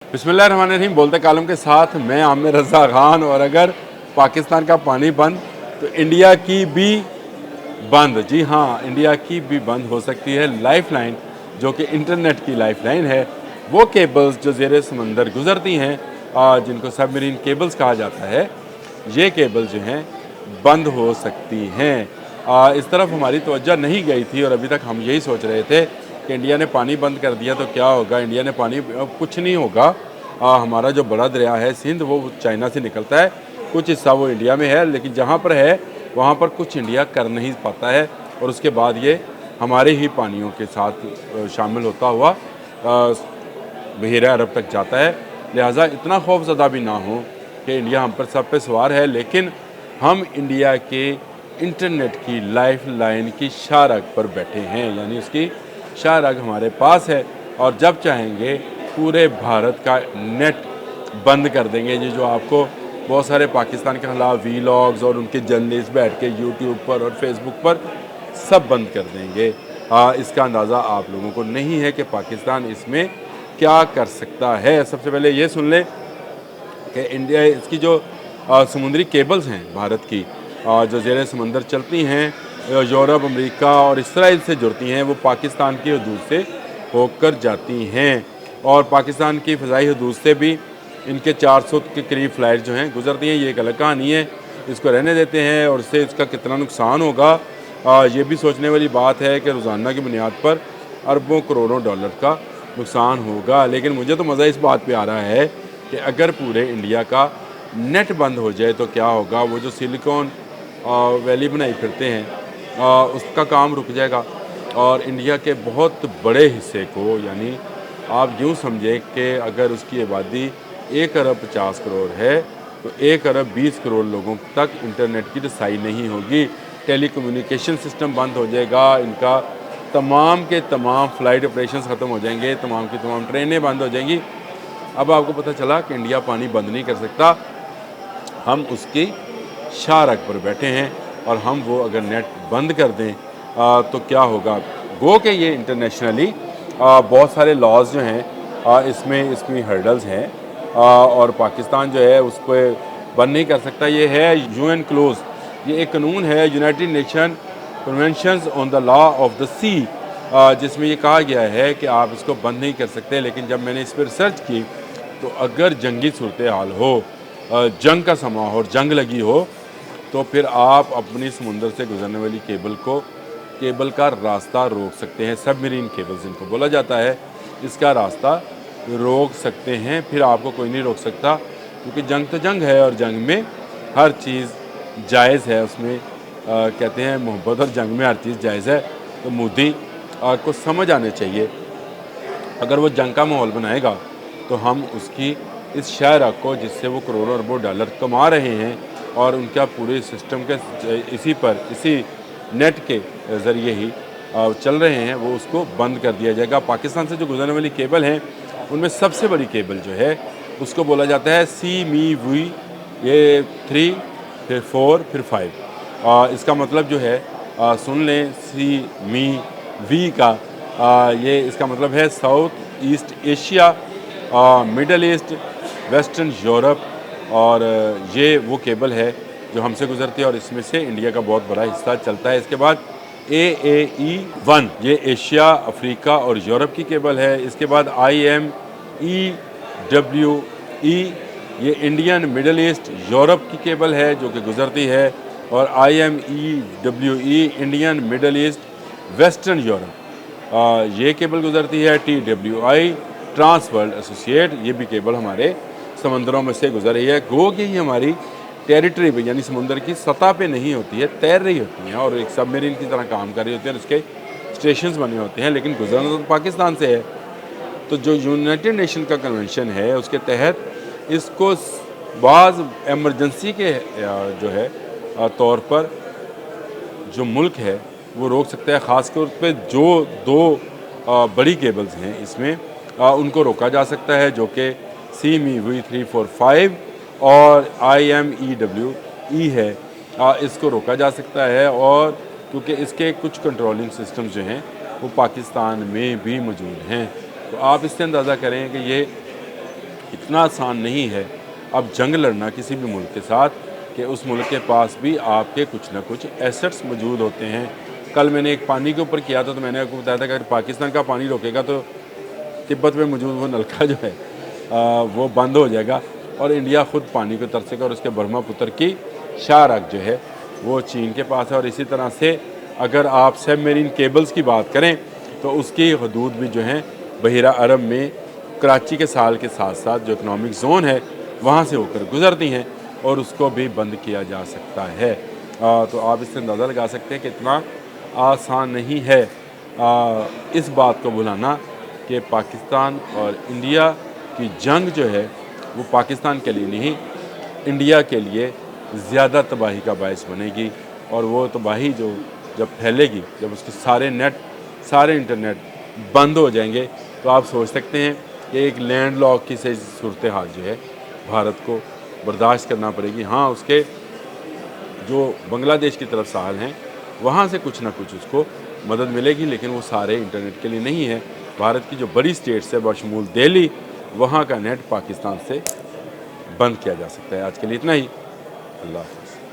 बिस्मिल्लाहिर्रहमानिर्रहीम। बोलते कालम के साथ मैं आमिर रज़ा खान। और अगर पाकिस्तान का पानी बंद तो इंडिया की भी बंद। जी हाँ, इंडिया की भी बंद हो सकती है लाइफलाइन, जो कि इंटरनेट की लाइफलाइन है। वो केबल्स जो ज़ेरे समंदर गुजरती हैं, जिनको सबमरीन केबल्स कहा जाता है, ये केबल जो हैं बंद हो सकती हैं। इस तरफ हमारी तवज्जो नहीं गई थी और अभी तक हम यही सोच रहे थे कि इंडिया ने पानी बंद कर दिया तो क्या होगा। इंडिया ने पानी कुछ नहीं होगा। हमारा जो बड़ा दरिया है सिंध, वो चाइना से निकलता है, कुछ हिस्सा वो इंडिया में है, लेकिन जहाँ पर है वहाँ पर कुछ इंडिया कर नहीं पाता है और उसके बाद ये हमारे ही पानियों के साथ शामिल होता हुआ बहीरा अरब तक जाता है। लिहाजा इतना खौफज़दा भी ना हो कि इंडिया हम पर सब पे सवार है, लेकिन हम इंडिया के इंटरनेट की लाइफ लाइन की शाहरग पर बैठे हैं, यानी उसकी शाहरग हमारे पास है और जब चाहेंगे पूरे भारत का नेट बंद कर देंगे। ये जो आपको बहुत सारे पाकिस्तान के खिलाफ वीलॉग्स और उनके जर्नलिस्ट बैठ के यूट्यूब पर और फेसबुक पर सब बंद कर देंगे। इसका अंदाज़ा आप लोगों को नहीं है कि पाकिस्तान इसमें क्या कर सकता है। सबसे पहले ये सुन लें कि इंडिया इसकी जो समुद्री केबल्स हैं भारत की, जो ज़ेरे समंदर चलती हैं, यूरोप, अमेरिका और इसराइल से जुड़ती हैं, वो पाकिस्तान की हदूद से होकर जाती हैं और पाकिस्तान की फ़ज़ाई हदूद से भी इनके 400 के करीब फ़्लाइट जो हैं गुजरती हैं। ये एक अलग कहानी है, इसको रहने देते हैं और इससे इसका कितना नुकसान होगा ये भी सोचने वाली बात है कि रोज़ाना की बुनियाद पर अरबों करोड़ों डॉलर का नुकसान होगा। लेकिन मुझे तो मज़ा इस बात पे आ रहा है कि अगर पूरे इंडिया का नेट बंद हो जाए तो क्या होगा। वो जो सिलिकॉन वैली बनाई फिरते हैं, उसका काम रुक जाएगा और इंडिया के बहुत बड़े हिस्से को, यानी आप यूँ समझें कि अगर उसकी आबादी 1 अरब 50 करोड़ है तो 1 अरब 20 करोड़ लोगों तक इंटरनेट की रसाई नहीं होगी। टेलीकम्युनिकेशन सिस्टम बंद हो जाएगा, इनका तमाम के तमाम फ़्लाइट ऑपरेशंस ख़त्म हो जाएंगे, तमाम की तमाम ट्रेनें बंद हो जाएंगी। अब आपको पता चला कि इंडिया पानी बंद नहीं कर सकता, हम उसकी शाहरग पर बैठे हैं और हम वो अगर नेट बंद कर दें तो क्या होगा। गो कि ये इंटरनेशनली बहुत सारे लॉज जो हैं इसमें हर्डल्स हैं और पाकिस्तान जो है उसको बंद नहीं कर सकता। ये है यूएन क्लोज, ये एक कानून है, United Nation conventions on the law of the sea, जिसमें ये कहा गया है कि आप इसको बंद नहीं कर सकते। लेकिन जब मैंने इस पर रिसर्च की तो अगर जंगी सूरत हाल हो, जंग का समा हो और जंग लगी हो, तो फिर आप अपनी समुंदर से गुजरने वाली केबल का रास्ता रोक सकते हैं। सबमरीन केबल्स इनको बोला जाता है, इसका रास्ता रोक सकते हैं। फिर आपको कोई नहीं रोक सकता, क्योंकि जंग तो जंग है और जंग में हर चीज़ जायज़ है। उसमें कहते हैं मोहब्बत और जंग में हर चीज़ जायज़ है। तो मोदी को समझ आने चाहिए, अगर वो जंग का माहौल बनाएगा तो हम उसकी इस शाहरग को, जिससे वो करोड़ों अरबों डॉलर कमा रहे हैं और उनका पूरे सिस्टम के इसी नेट के ज़रिए ही चल रहे हैं, वो उसको बंद कर दिया जाएगा। पाकिस्तान से जो गुजरने वाली केबल हैं उनमें सबसे बड़ी केबल जो है उसको बोला जाता है CME-V, ये 3 फिर 4 फिर 5। इसका मतलब जो है सुन लें, CME-V का ये इसका मतलब है south east Asia, middle east, western Europe. और ये वो केबल है जो हमसे गुजरती है और इसमें से इंडिया का बहुत बड़ा हिस्सा चलता है। इसके बाद AAE-1, ये एशिया, अफ्रीका और यूरोप की केबल है। इसके बाद IMEWE, ये इंडियन, मिडल ईस्ट, यूरोप की केबल है जो कि गुजरती है। और IMEWE, Indian, middle east, western Europe, ये केबल गुजरती है। TWI, ट्रांस वर्ल्ड एसोसिएट, ये भी केबल हमारे समंदरों में से गुजर रही है। गो कि ये हमारी टेरिटरी पे, यानी समुंदर की सतह पे नहीं होती है, तैर रही होती हैं और एक सबमरीन की तरह काम कर रही होती है और उसके स्टेशंस बने होते हैं, लेकिन गुजरना तो पाकिस्तान से है। तो जो यूनाइटेड नेशन का कन्वेंशन है उसके तहत इसको बाज़ एमरजेंसी के जो है तौर पर जो मुल्क है वो रोक सकता है। ख़ास तौर पे जो 2 बड़ी केबल्स हैं इसमें उनको रोका जा सकता है, जो कि CME-V 3, 4, 5 और IMEWE है। इसको रोका जा सकता है और क्योंकि इसके कुछ कंट्रोलिंग सिस्टम जो हैं वो पाकिस्तान में भी मौजूद हैं। तो आप इससे अंदाज़ा करें कि ये इतना आसान नहीं है अब जंग लड़ना किसी भी मुल्क के साथ कि उस मुल्क के पास भी आपके कुछ ना कुछ एसेट्स मौजूद होते हैं। कल मैंने एक पानी के ऊपर किया था, तो मैंने आपको बताया था कि अगर पाकिस्तान का पानी रोकेगा तो तिब्बत में मौजूद वो नलका जो है वो बंद हो जाएगा और इंडिया ख़ुद पानी को तरसेगा और उसके ब्रह्मपुत्र की शाहराग जो है वो चीन के पास है। और इसी तरह से अगर आप सबमरीन केबल्स की बात करें तो उसकी हदूद भी जो हैं बहिरा अरब में कराची के साल के साथ साथ जो इकनॉमिक ज़ोन है वहाँ से होकर गुजरती हैं और उसको भी बंद किया जा सकता है। तो आप इससे अंदाज़ा लगा सकते हैं कि इतना आसान नहीं है इस बात को भुलाना कि पाकिस्तान और इंडिया की जंग जो है वो पाकिस्तान के लिए नहीं, इंडिया के लिए ज़्यादा तबाही का बायस बनेगी। और वो तबाही जो जब फैलेगी, जब उसके सारे नेट, सारे इंटरनेट बंद हो जाएंगे, तो आप सोच सकते हैं कि एक लैंड लॉक की से सूरत हाल जो है भारत को बर्दाश्त करना पड़ेगी। हाँ, उसके जो बांग्लादेश की तरफ साल हैं वहाँ से कुछ ना कुछ उसको मदद मिलेगी, लेकिन वो सारे इंटरनेट के लिए नहीं है। भारत की जो बड़ी स्टेट्स है बशमूल दिल्ली, वहाँ का नेट पाकिस्तान से बंद किया जा सकता है। आज के लिए इतना ही। अल्लाह।